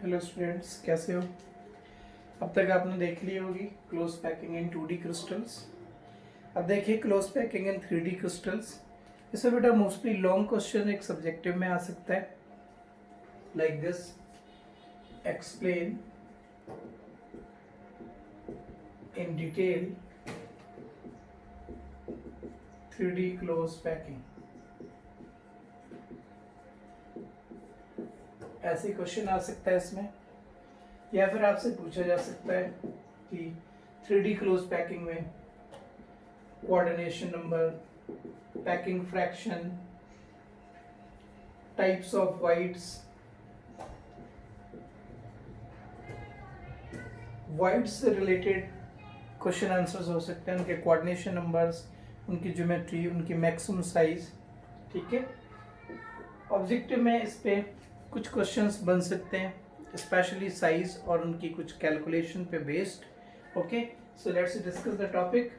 Hello students, कैसे हो। अब तक आपने देख ली होगी close packing in 2D crystals. अब देखिए close packing in 3D crystals. इसमें बेटा मोस्टली लॉन्ग क्वेश्चन एक सब्जेक्टिव में आ सकता है, like this: explain in detail 3D close packing. ऐसे क्वेश्चन आ सकता है इसमें, या फिर आपसे पूछा जा सकता है कि 3D क्लोज पैकिंग में coordination number, packing fraction, types of wides से रिलेटेड क्वेश्चन आंसर्स हो सकते हैं, उनके कोऑर्डिनेशन नंबर्स, उनकी ज्योमेट्री, उनकी मैक्सिमम साइज। ठीक है, ऑब्जेक्टिव में इस पे कुछ क्वेश्चंस बन सकते हैं, स्पेशली साइज और उनकी कुछ कैलकुलेशन पे based. Okay, so let's discuss the topic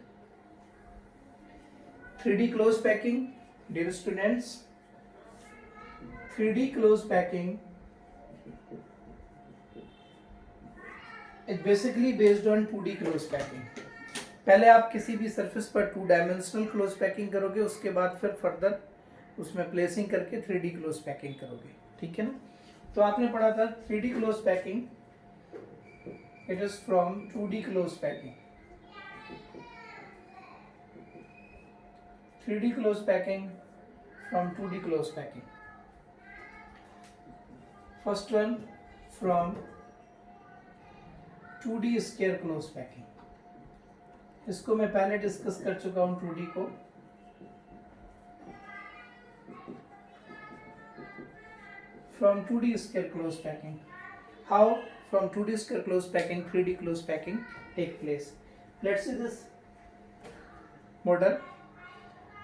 3D close packing. Dear students, 3D close packing is basically based on 2D close packing. पहले आप किसी भी सरफेस पर 2 डायमेंशनल क्लोज पैकिंग करोगे, उसके बाद फिर फर्दर उसमें प्लेसिंग करके 3D क्लोज पैकिंग करोगे। ठीक है ना। तो आपने पढ़ा था 3D close packing, it is from 2D close packing. 3D close packing from 2D close packing. First one from 2D square close packing. इसको मैं पहले डिस्कस कर चुका हूं 2D को। From 2D square close packing, how from 2D square close packing 3D close packing take place. Let's see this model.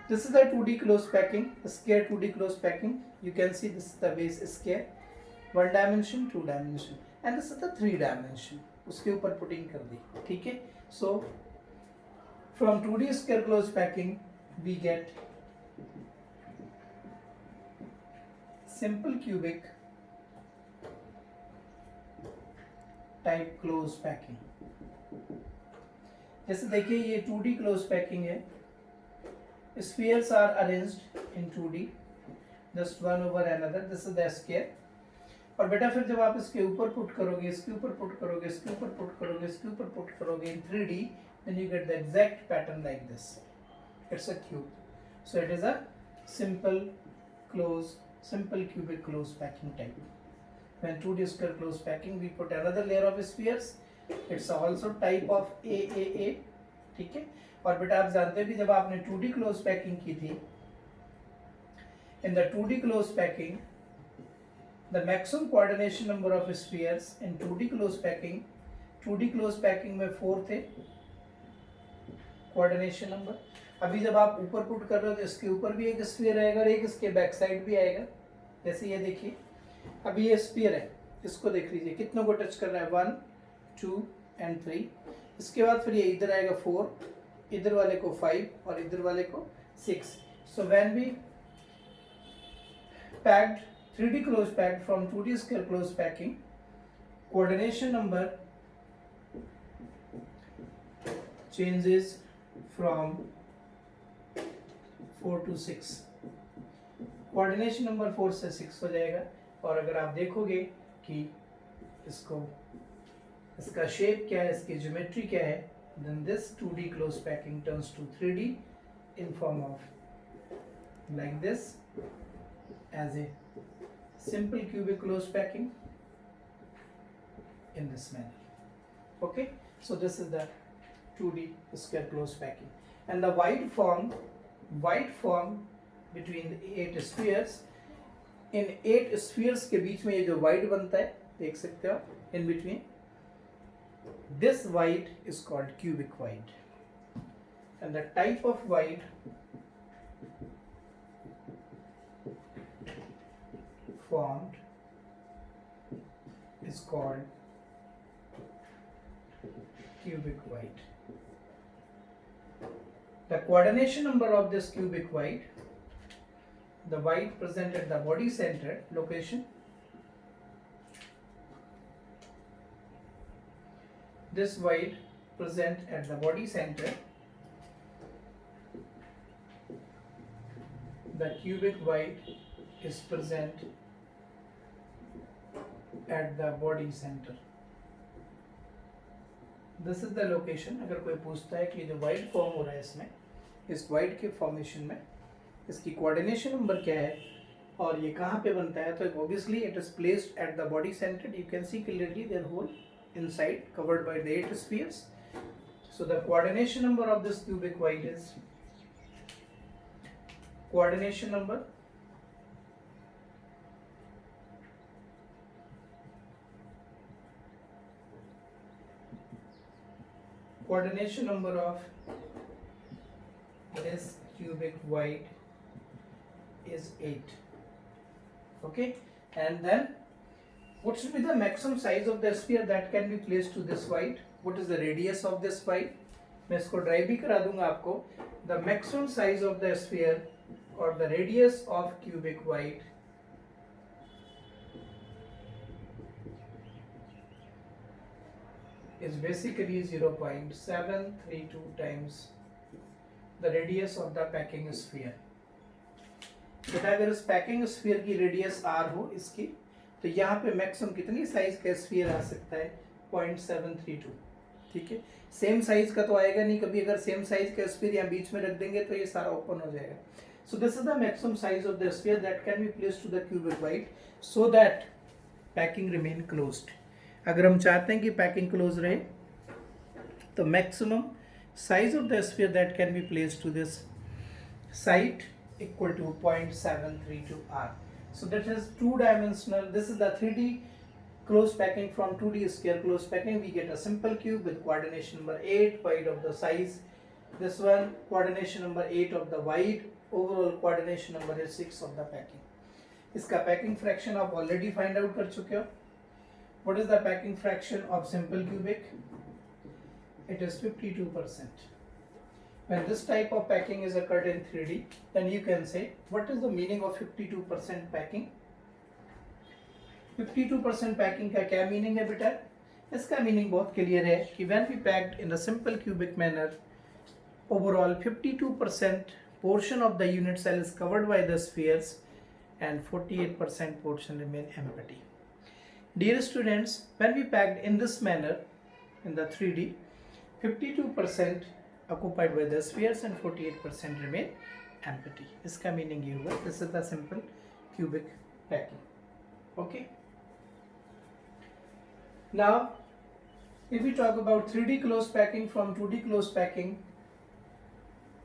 This is the 2D close packing, square 2D close packing. You can see this is the base square, 1 dimension, 2 dimension, and this is the 3 dimension. उसके ऊपर putting कर दी। ठीक है, so from 2D square close packing we get simple cubic type close packing. जैसे देखिए ये 2D close पैकिंग है। Spheres are arranged in 2D, just one over another. This is the square. और बेटा फिर जब आप इसके ऊपर पुट करोगे, इसके ऊपर पुट करोगे, इसके ऊपर पुट करोगे, इसके ऊपर पुट करोगे इन 3D, then you get the exact pattern like this. It's a cube. So it is a simple cubic close packing type. When 2D square close packing, we put another layer of spheres. It's also type of AAA. ठीक है। और बेटा आप जानते हैं भी जब आपने 2D close packing की थी, in the 2D close packing, the maximum coordination number of spheres in 2D close packing में 4 थे coordination number। अभी जब आप ऊपर पुट कर रहे हो तो इसके ऊपर भी एक स्फीयर आएगा और एक इसके बैक साइड भी आएगा। जैसे ये देखिए, अभी ये स्फीयर है, इसको देख लीजिए कितनों को टच कर रहा है, 1 2 and 3। इसके बाद फिर ये इधर आएगा 4, इधर वाले को 5 और इधर वाले को 6। So when we packed 3D close packed from 2D square close packing, coordination number changes from 4 to 6। Coordination number 4 से 6 हो जाएगा। और अगर आप देखोगे कि इसका शेप क्या है, इसकी ज्योमेट्री क्या है, then this 2D close packing turns to 3D in form of like this as a simple cubic close packing in this manner. Okay, so this is the 2D square close packing, and the wide form between the 8 spheres. In 8 spheres के बीच में ये जो wide बनता है, देख सकते हो in between, this wide is called cubic wide, and the type of wide formed is called cubic wide. The coordination number of this cubic wide, the wide present at the body center location, this void present at the body center, the cubic void is present at the body center. This is the location. अगर कोई पूछता है कि जो wide form हो रहा है इसमें, इस वाइड के फॉर्मेशन में इसकी कोऑर्डिनेशन नंबर क्या है और ये कहाँ पे बनता है, तो obviously it is placed at the body centre. You can see clearly there hole inside covered by the 8 spheres. So the coordination number of this cubic void is coordination number coordination number of this cubic void is 8. Okay, and then what should be the maximum size of the sphere that can be placed to this void? What is the radius of this void? मैं इसको drive भी करा दूंगा आपको. The maximum size of the sphere or the radius of cubic void is basically 0.732 times the radius of the packing sphere. बेटा अगर इस packing sphere की रेडियस r हो इसकी, तो यहाँ पे मैक्सिमम कितनी साइज का स्फीयर आ सकता है? 0.732. ठीक है, सेम साइज का तो आएगा नहीं कभी. अगर सेम साइज का स्फीयर यहाँ बीच में रख देंगे तो ये सारा ओपन हो जाएगा. So this is the maximum size of the sphere that can be placed to the cubic void so that packing remain closed. अगर हम चाहते हैं कि पैकिंग क्लोज रहे तो maximum size of the sphere that can be placed to this site equal to 0.732 r. So that is two dimensional. This is the 3D closed packing. From 2D square closed packing we get a simple cube with coordination number 8, void of the size. This one coordination number 8 of the void, overall coordination number is 6 of the packing. इसका packing fraction आप already find out कर चुके हो. What is the packing fraction of simple cubic? It is 52%. When this type of packing is occurred in 3D, then you can say what is the meaning of 52% packing? 52% packing का क्या meaning है बेटा? इसका meaning बहुत clear है कि when we packed in a simple cubic manner, overall 52% portion of the unit cell is covered by the spheres and 48% portion remain empty. Dear students, when we packed in this manner in the 3D, 52% occupied by the spheres and 48% remain empty. इसका meaning ये हुआ. This is the simple cubic packing. Okay. Now, if we talk about 3D closed packing from 2D closed packing,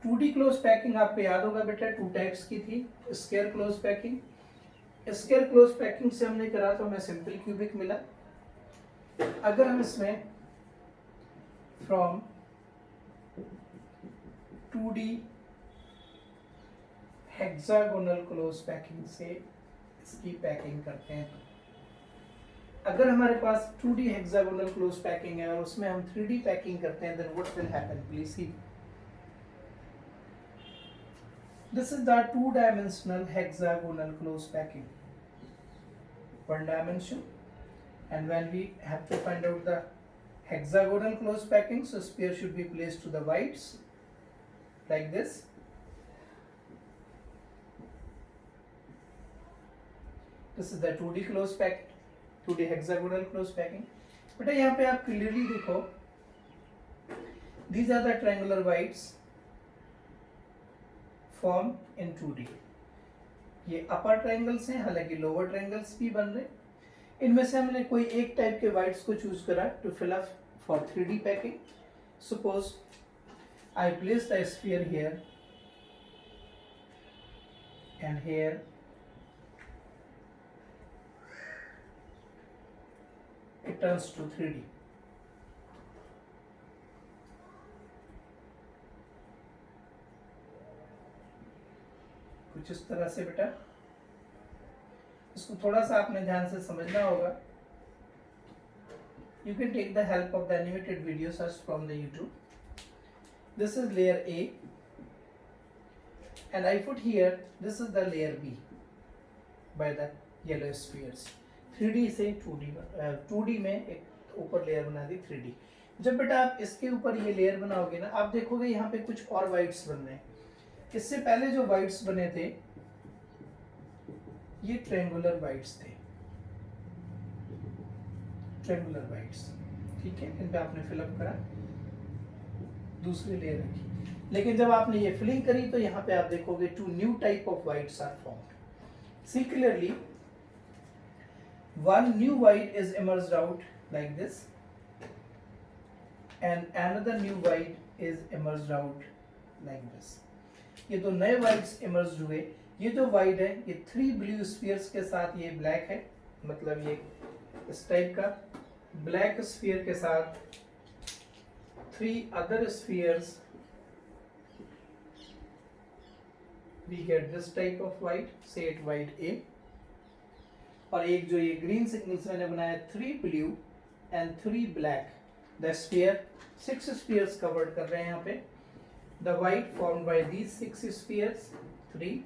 2D closed packing आपको याद होगा बेटा 2 types की थी. Square close packing. Square close packing से हमने करा तो हमें सिंपल क्यूबिक मिला. अगर हम इसमें from 2D hexagonal close packing से इसकी पैकिंग करते हैं, तो अगर हमारे पास 2D हेक्सागोनल क्लोज पैकिंग है और उसमें हम 3D पैकिंग करते हैं, then what will happen? Please see. This is the 2-dimensional hexagonal close packing. 1 dimension, and when we have to find out the hexagonal close packing, so sphere should be placed to the voids like this. This is the 2D close pack, 2D hexagonal close packing. बेटा यहाँ पे आप clearly देखो, these are the triangular voids formed in 2D. ये अपर triangles हैं, हालांकि lower triangles भी बन रहे. इनमें से हमने कोई एक टाइप के वाइड्स को चूज करा to fill up for 3D packing. Suppose I place the sphere here and here. It turns to 3D. कुछ इस तरह से बेटा. इसको थोड़ा सा आपने ध्यान से समझना होगा. You can take the help of the animated video search from the YouTube. This is layer A, and I put here this is the layer B by the yellow spheres. 3D से 2D 2D में एक ऊपर layer बना दी 3D. जब बेटा आप इसके ऊपर ये लेयर बनाओगे ना, आप देखोगे यहाँ पे कुछ और वाइट्स बन रहे हैं। इससे पहले जो वाइट्स बने थे ये ट्रायंगुलर वाइट्स थे, ट्रायंगुलर वाइट्स, ठीक है। इन पे आपने फिलअप करा, दूसरी लेयर रखी, लेकिन जब आपने ये फिलिंग करी तो यहाँ पे आप देखोगे two new type of voids are formed. See clearly, one new white is emerged out like this and another new white is emerged out like this। ये दो नए whites emerged हुए। ये जो white है ये 3 blue spheres के साथ ये black है, मतलब ये इस टाइप का black sphere के साथ 3 other spheres, we get this type of white, say it white A। और एक जो ये ग्रीन सिग्नल्स मैंने बनाया 3 blue and 3 black, the sphere 6 spheres covered कर रहे हैं यहाँ पे। The white formed by these 6 spheres 3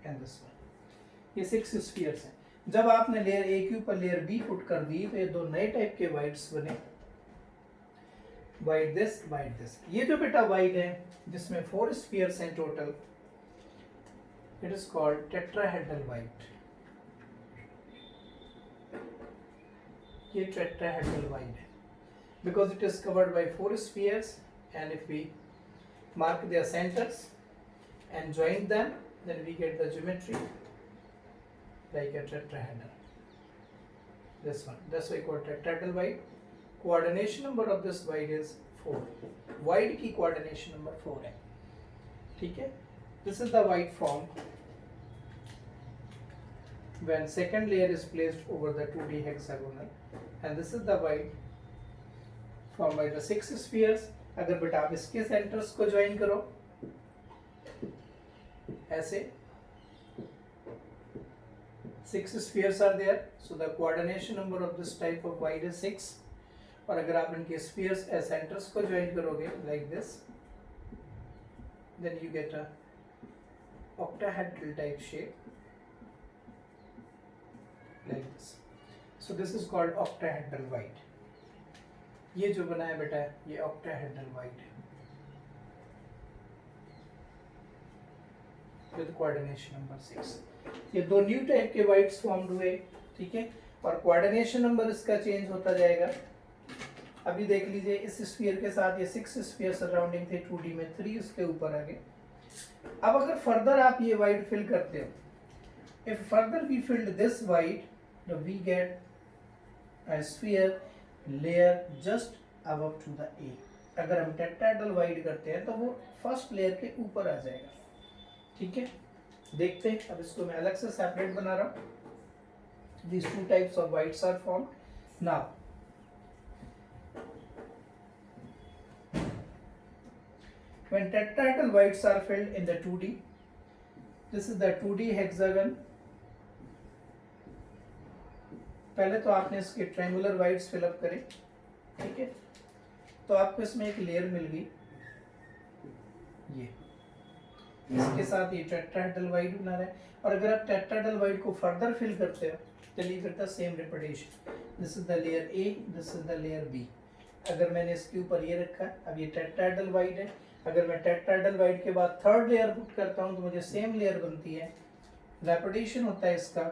and this one, ये 6 स्फीयर्स हैं। जब आपने लेयर ए के ऊपर लेयर बी पुट कर दी तो ये दो नए टाइप के वाइट्स बने, वाइट दिस, वाइट दिस। ये जो बेटा वाइट है जिसमें 4 स्फीयर्स हैं total, it is called tetrahedral void. ये टेट्राहेड्रल वाइट है because it is covered by 4 spheres and if we mark their centers and join them, then we get the geometry like a tetrahedral. This one, that's why called tetrahedral white. Coordination number of this white is 4. White की coordination number 4 है, ठीक है। This is the white form when second layer is placed over the 2D hexagonal, and this is the white formed by the 6 spheres। अगर बेटा आप इसके centres को join करो ऐसे, 6 spheres are there, so the coordination number of this type of white is 6। और अगर आप इनके spheres सेंटर्स को ज्वाइन करोगे like this, then you get a octahedral type shape like this। So this is called octahedral white। ये जो बना है बेटा ये octahedral white है with coordination number 6। ये दो न्यू टाइप के whites फॉर्म्ड हुए, ठीक है। और कोऑर्डिनेशन नंबर इसका चेंज होता जाएगा। अभी देख लीजिए इस स्फीयर के साथ ये 6 स्फीयर सराउंडिंग थे 2D में, 3 उसके ऊपर आ गए। अब अगर फर्दर आप ये वाइट फिल करते हो, if further we filled this void, तो we get a sphere layer just above to the A. अगर हम टेट्राहेड्रल वाइट करते हैं तो वो फर्स्ट लेयर के ऊपर आ जाएगा, ठीक है। देखते हैं, अब इसको मैं अलग से सेपरेट बना रहा हूँ। These two types of whites are formed. Now when tetrahedral whites are filled in the 2D, this is the 2D hexagon। पहले तो आपने इसके ट्रायंगुलर वाइट्स फिलअप करे, ठीक है। तो आपको इसमें एक लेयर मिल गई, ये इसके साथ ये टेट्राहेड्रल वाइट बना रहा है। और अगर आप टेट्राहेड्रल वाइट को फर्दर फिल करते हो, चलिए करता same repetition. This is the layer A, this is the layer B. अगर मैंने इसके ऊपर ये रखा, अब ये टेट्राहेड्रल वाइट है। अगर मैं टेट्राहेड्रल वाइट के बाद थर्ड लेयर पुट करता हूँ तो मुझे सेम लेयर बनती है, रेपिटेशन होता है इसका,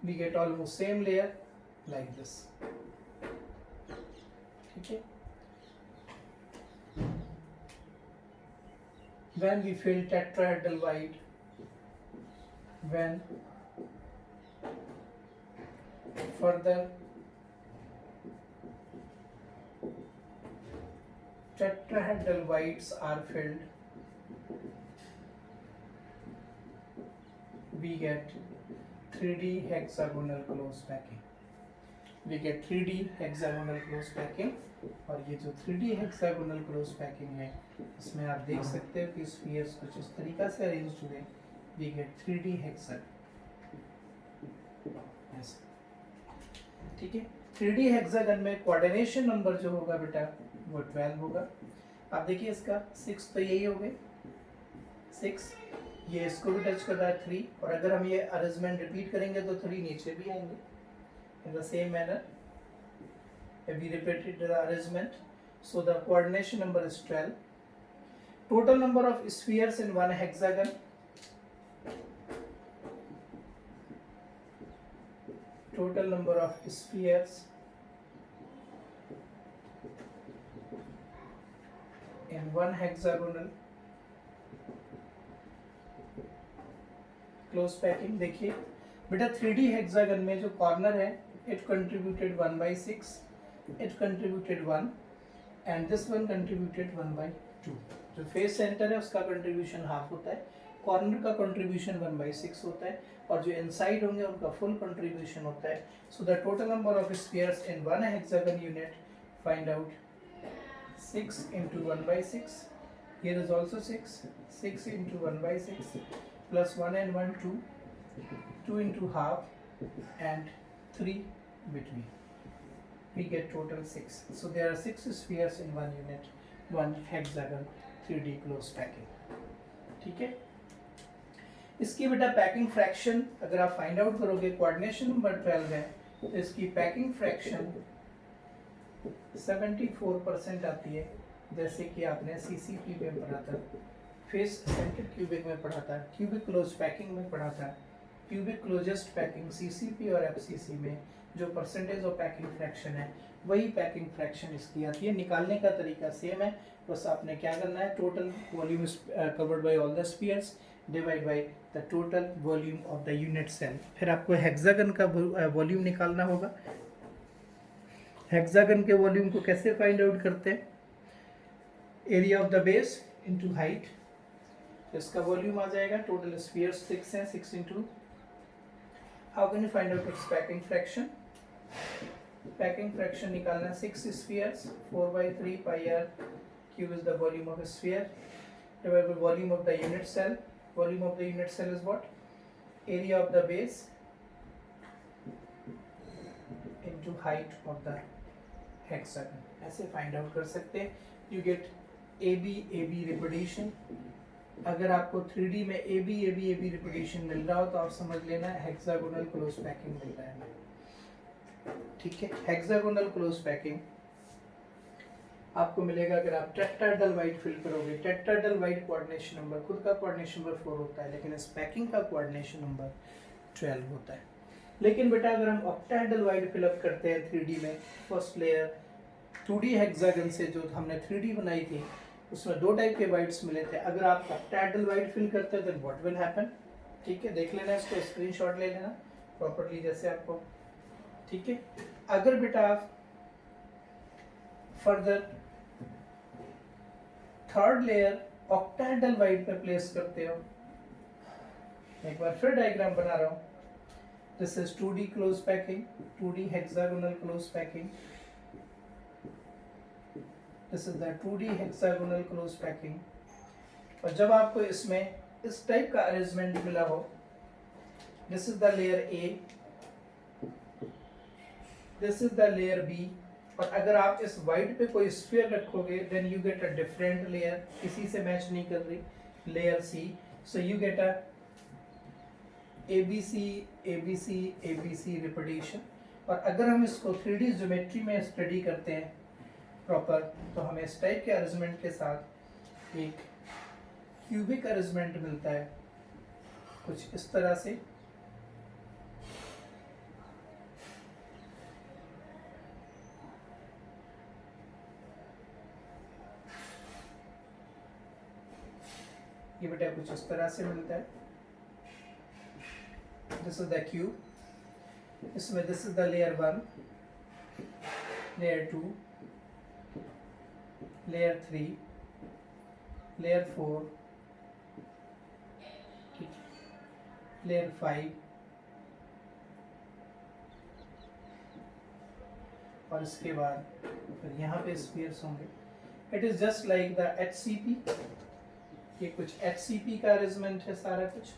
we get almost same layer like this, ठीक है। When we fill tetrahedral white, when further tetrahedral whites are filled, we get 3D hexagonal close packing। We get 3D hexagonal close packing। और ये जो 3D hexagonal close packing है, इसमें आप देख सकते हो कि स्फीयर्स कुछ इस तरीका से अरेंज हुए। We get 3D hexagon, ठीक है। 3D hexagon में कोऑर्डिनेशन नंबर जो होगा बेटा वो 12 होगा। आप देखिए इसका 6 तो यही हो गए 6, ये इसको भी टच कर रहा है 3, और अगर हम ये अरेंजमेंट रिपीट करेंगे तो 3 नीचे भी आएंगे. In the same manner if we repeated the arrangement, so the coordination number is 12. Total number of spheres in one hexagon, total number of spheres in one hexagonal close packing. देखिए बेटा 3D hexagon में जो corner है it contributed 1/6, it contributed 1 and this one contributed 1/2. जो face centre है उसका contribution half होता है, कॉर्नर का कंट्रीब्यूशन 1/6 होता है, और जो इनसाइड होंगे उनका फुल कंट्रीब्यूशन होता है. So the total number of spheres in one hexagon unit, find out 6 into 1/6. Here is also 6. 6 into 1/6 plus 1 and 1 2. 2 into half and 3 between. We get total 6. So there are 6 spheres in one unit, one hexagon 3D close packing. ठीक है. इसकी बेटा packing fraction अगर आप find out करोगे, coordination number 12 है, तो इसकी पैकिंग फ्रैक्शन 74% आती है, जैसे कि आपने सीसीपी में पढ़ा था, फेस सेंटर क्यूबिक में पढ़ा था, क्यूबिक क्लोज पैकिंग में पढ़ा था, क्यूबिक क्लोजेस्ट पैकिंग सीसीपी और एफसीसी में जो परसेंटेज ऑफ पैकिंग फ्रैक्शन है वही पैकिंग फ्रैक्शन इसकी आती है. निकालने का तरीका सेम है, बस आपने क्या करना है, total volume covered by all the spheres divide by the total volume of the unit cell. फिर आपको हेक्सागन का वॉल्यूम निकालना होगा. हेक्सागन के वॉल्यूम को कैसे फाइंड आउट करते हैं, area of the base into height. इसका वॉल्यूम आ जाएगा, टोटल स्फीयर्स 6 हैं, 6 into, how can you find out it's packing fraction. Packing fraction निकालना है 6 spheres, 4/3 pi r cube is the volume of a sphere divided by volume of the unit cell. Volume of the unit cell is what? Area of the base into height of the hexagon. ऐसे find out कर सकते हैं. You get AB repetition. अगर आपको 3D में AB repetition मिल रहा हो तो आप समझ लेना हेक्सागोनल क्लोज पैकिंग मिल रहा है. ठीक है, हेक्सागोनल क्लोज पैकिंग आपको मिलेगा अगर आप टेट्राहेड्रल वाइड फिल करोगे. टेट्राहेड्रल वाइड कोऑर्डिनेशन नंबर, खुद का कोऑर्डिनेशन नंबर 4 होता है, लेकिन इस पैकिंग का कोऑर्डिनेशन नंबर 12 होता है. लेकिन बेटा अगर हम ऑक्टाहेड्रल वाइड फिलअप करते हैं 3D में, फर्स्ट लेयर 2D हेक्सागन से जो हमने 3D बनाई थी उसमें 2 टाइप के वाइड्स मिले थे. अगर आप ऑक्टाहेड्रल वाइड फिल करते हैं देन व्हाट विल हैपन. ठीक है, देख लेना, इसको स्क्रीनशॉट ले लेना प्रॉपर्ली जैसे आपको. ठीक है, अगर बेटा आप further third layer octahedral wide पे प्लेस करते हो, एक बार फिर डायग्राम बना रहा हूं. This is 2D close packing, 2D hexagonal close packing. This is the 2D hexagonal close packing. और जब आपको इसमें इस टाइप का अरेंजमेंट मिला हो, this is the layer A, this is the layer B, और अगर आप इस वाइड पे कोई स्फीयर रखोगे then you get a different layer, किसी से मैच नहीं कर रही, layer C. So you get a ABC repetition. और अगर हम इसको 3D ज्योमेट्री में स्टडी करते हैं प्रॉपर, तो हमें इस टाइप के अरेंजमेंट के साथ एक क्यूबिक अरेंजमेंट मिलता है कुछ इस तरह से. ये बेटा कुछ इस तरह से मिलता है. This is the cube. इसमें this is the layer 1, layer 2, layer 3, layer 4, layer 5, और इसके बाद फिर यहाँ पे स्फीयर्स होंगे. It is just like the HCP. ये कुछ HCP का अरेंजमेंट है सारा कुछ.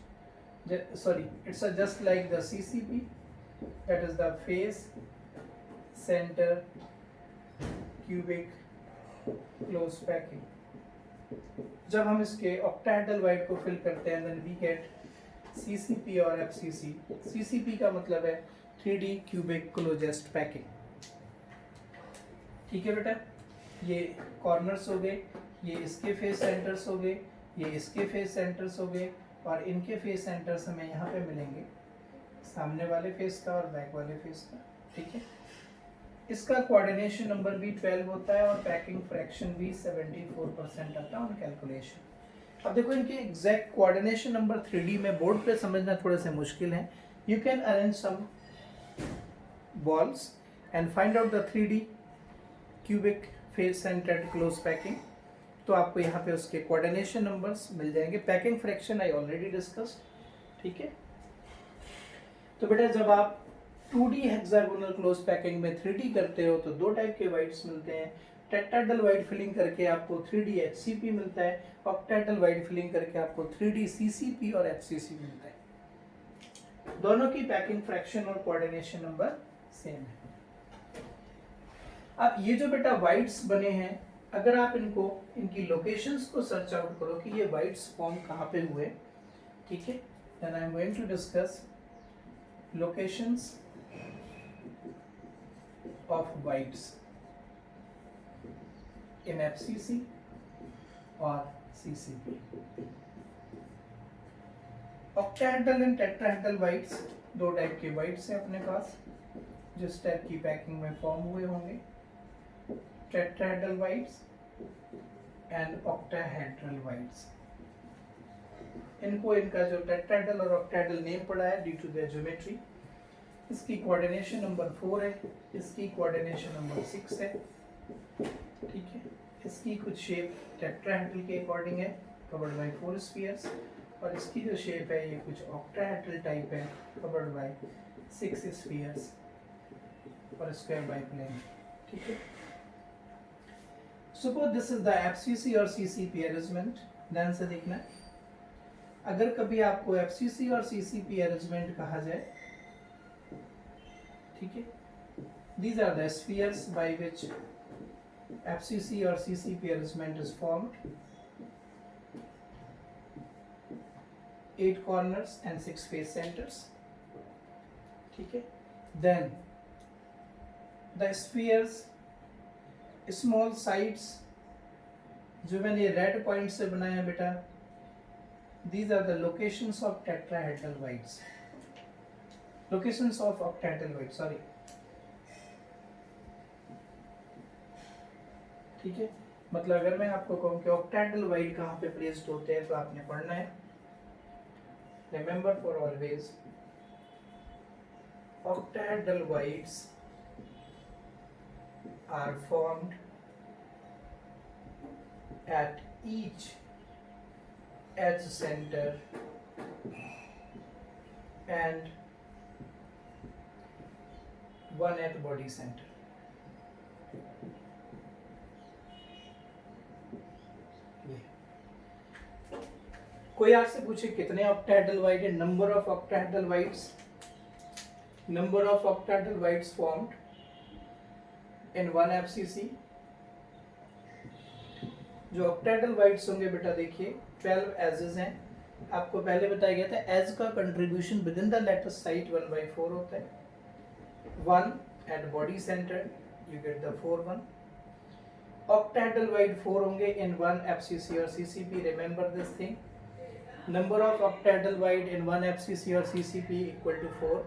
Sorry, it's just like the CCP, that is the face center cubic close packing. जब हम इसके ऑक्टाहेड्रल वाइड को फिल करते हैं देन वी गेट CCP और FCC। CCP का मतलब है 3D क्यूबिक क्लोजेस्ट पैकिंग। ठीक है बेटा, ये कॉर्नर्स हो गए, ये इसके फेस सेंटर्स हो गए, ये इसके फेस सेंटर्स हो गए, और इनके फेस सेंटर्स हमें यहाँ पे मिलेंगे, सामने वाले फेस का और बैक वाले फेस का। ठीक है, इसका कोऑर्डिनेशन नंबर भी 12 होता है और पैकिंग फ्रैक्शन भी 74% आता है ऑन कैलकुलेशन। अब देखो इनके एग्जैक्ट कोऑर्डिनेशन नंबर 3D में बोर्ड पे समझना थोड़ा सा मुश्किल है। You can arrange some balls and find out the 3D cubic face centered close packing। तो आपको यहाँ पे उसके कोऑर्डिनेशन नंबर्स मिल जाएंगे। Packing fraction I already discussed. ठीक है, तो बेटा जब आप 2D हेक्सागोनल क्लोज पैकिंग में 3D करते हो तो दो टाइप के वाइड्स मिलते हैं। टेट्राहेड्रल वाइड फिलिंग करके आपको 3D HCP मिलता है, ऑक्टाहेड्रल वाइड फिलिंग करके आपको 3D CCP और FCC मिलता है। दोनों की पैकिंग फ्रैक्शन और कोऑर्डिनेशन नंबर सेम है। अब ये जो बेटा वाइड्स बने हैं, अगर आप इनकी लोकेशंस को सर्च आउट करो कि ये वाइड्स फॉर्म कहाँ पे हुए, ठीक है, then I am going to discuss locations of voids in FCC और CCP। Octahedral and tetrahedral voids दो टाइप के वाइड्स हैं अपने पास जिस टाइप की पैकिंग में फॉर्म हुए होंगे, tetrahedral wides and octahedral wides. इनको इनका जो टेट्राहेड्रल और ऑक्टाहेड्रल नेम पड़ा है ड्यू टू देयर ज्योमेट्री। इसकी कोऑर्डिनेशन नंबर 4 है, इसकी कोऑर्डिनेशन नंबर 6 है। ठीक है, इसकी कुछ शेप टेट्राहेड्रल के अकॉर्डिंग है, कवर्ड बाय 4 स्फीयर्स, और इसकी जो शेप है ये कुछ ऑक्टाहेड्रल टाइप है, कवर्ड बाय 6 स्फीयर्स और स्क्वायर बाय प्लेन। ठीक है, suppose this is the FCC और CCP अरेंजमेंट। ध्यान से देखना, अगर कभी आपको FCC और CCP अरेंजमेंट कहा जाए, ठीक है, these are the spheres by which FCC or CCP arrangement is formed, 8 corners and 6 face centers। ठीक है, then the spheres small sides जो मैंने ये रेड पॉइंट से बनाया बेटा, these are the locations of tetrahedral wides, locations of octahedral wides, sorry। ठीक है, मतलब अगर मैं आपको कहूँ कि ऑक्टाहेड्रल वाइड कहाँ पे प्लेस्ड होते हैं तो आपने पढ़ना है, remember for always, octahedral wides are formed at each edge center and one at body center। कोई आपसे पूछे कितने ऑक्टाहेड्रल वाइड है, number of octahedral wides, number of octahedral wides formed in one FCC। जो ऑक्टाहेड्रल वाइड्स होंगे बेटा देखिए 12 edges हैं। आपको पहले बताया गया था एज का contribution within the lattice site 1/4 होता है। 1 at body centre you get the 4 1। Octahedral void 4 होंगे इन वन FCC और CCP, remember this thing. Number of octahedral void in one FCC और CCP equal to 4।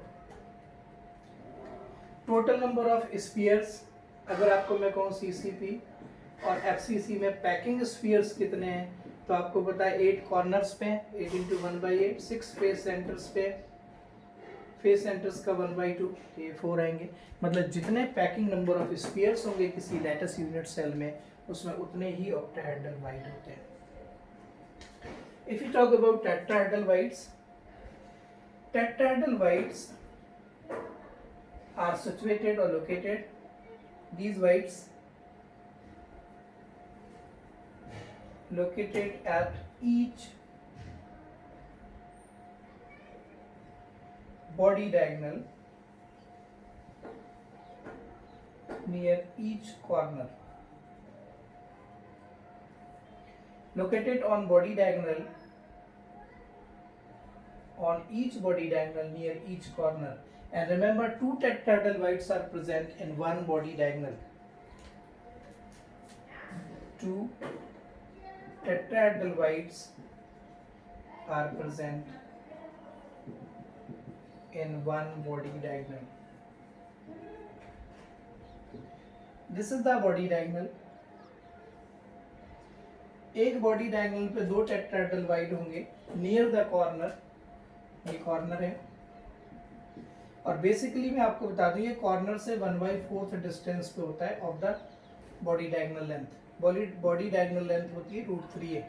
Total number of spheres, अगर आपको मैं कहूँ CCP और FCC में packing spheres कितने हैं तो आपको पता है 8 कॉर्नर्स पे 8 × 1/8, 6 फेस सेंटर्स पे, फेस सेंटर्स का 1/2, ये 4 आएंगे। मतलब जितने पैकिंग नंबर ऑफ स्फीयर्स होंगे किसी लैटिस यूनिट सेल में उसमें उतने ही ऑक्टाहेड्रल वाइड होते हैं। If you talk about tetrahedral wides, tetrahedral wides are situated or located, these wides located at each body diagonal near each corner, located on body diagonal, on each body diagonal near each corner. And remember, two tetrahedral whites are present in one body diagonal. Two tetrahedral whites are present in one body diagonal. This is the body diagonal. एक body diagonal पे दो tetrahedral void होंगे near the corner, ये corner है, और basically मैं आपको बता दूं ये कॉर्नर से 1/4 डिस्टेंस पे होता है of the body diagonal length. Body diagonal length होती है √3a।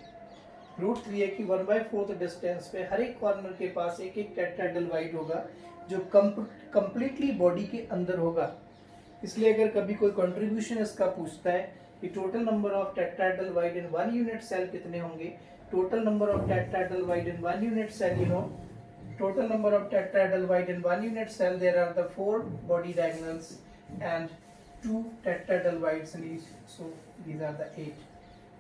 √3a की 1/4 डिस्टेंस पे हर एक कॉर्नर के पास एक एक टेट्राहेड्रल वाइड होगा जो कंप्लीटली बॉडी के अंदर होगा। इसलिए अगर कभी कोई कंट्रीब्यूशन इसका पूछता है कि total number of tetrahedral void in one unit cell कितने होंगे, total number of tetrahedral void in one unit cell, total number of tetrahedral wide in one unit cell, there are the 4 body diagonals and 2 tetrahedral wides in each, so these are the 8।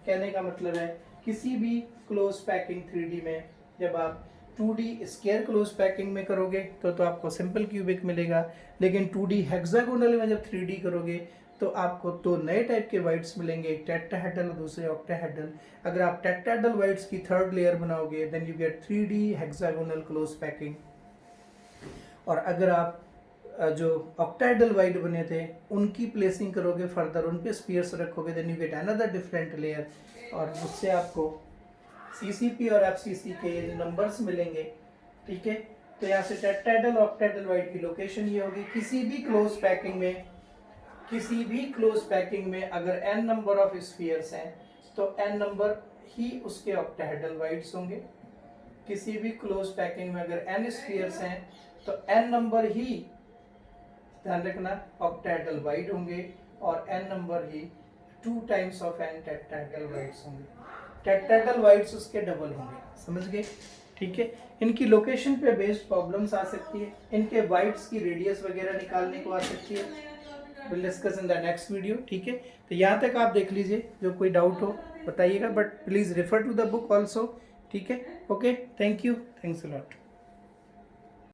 कहने का मतलब है किसी भी close packing 3D में जब आप 2D square close packing में करोगे तो आपको सिंपल क्यूबिक मिलेगा, लेकिन 2D हेक्सागोनल में जब 3D करोगे तो आपको तो नए टाइप के वाइड्स मिलेंगे, एक टेट्राहेड्रल और दूसरे ऑक्टाहेड्रल। अगर आप टेट्राहेड्रल वाइड्स की थर्ड लेयर बनाओगे then you get 3D hexagonal close packing. और अगर आप जो ऑक्टाहेड्रल वाइड बने थे उनकी प्लेसिंग करोगे फर्दर, उन पे स्फीयर्स रखोगे then you get another different layer, और उससे आपको CCP और FCC के नंबर्स मिलेंगे। ठीक है, तो यहाँ से टेट्राहेड्रल ऑक्टाहेड्रल वाइड की लोकेशन ये होगी। किसी भी क्लोज पैकिंग में अगर n नंबर ऑफ स्फीयर्स हैं तो n नंबर ही उसके ऑक्टाहेड्रल वाइड्स होंगे। किसी भी क्लोज पैकिंग में अगर n स्फीयर्स हैं तो n नंबर ही, ध्यान रखना, ऑक्टाहेड्रल वाइड होंगे और n number he 2 times of n tetrahedral wides होंगे। टेट्राहेड्रल वाइड्स उसके डबल होंगे, समझ गए? ठीक है, इनकी लोकेशन पे बेस्ड प्रॉब्लम्स आ सकती है, इनके वाइड्स की रेडियस वगैरह निकालने को आ सकती है। Will discuss in the next video. ठीक है, तो यहाँ तक आप देख लीजिए, जो कोई डाउट हो बताइएगा, but please refer to the book also. ठीक है, okay, thank you, thanks a lot.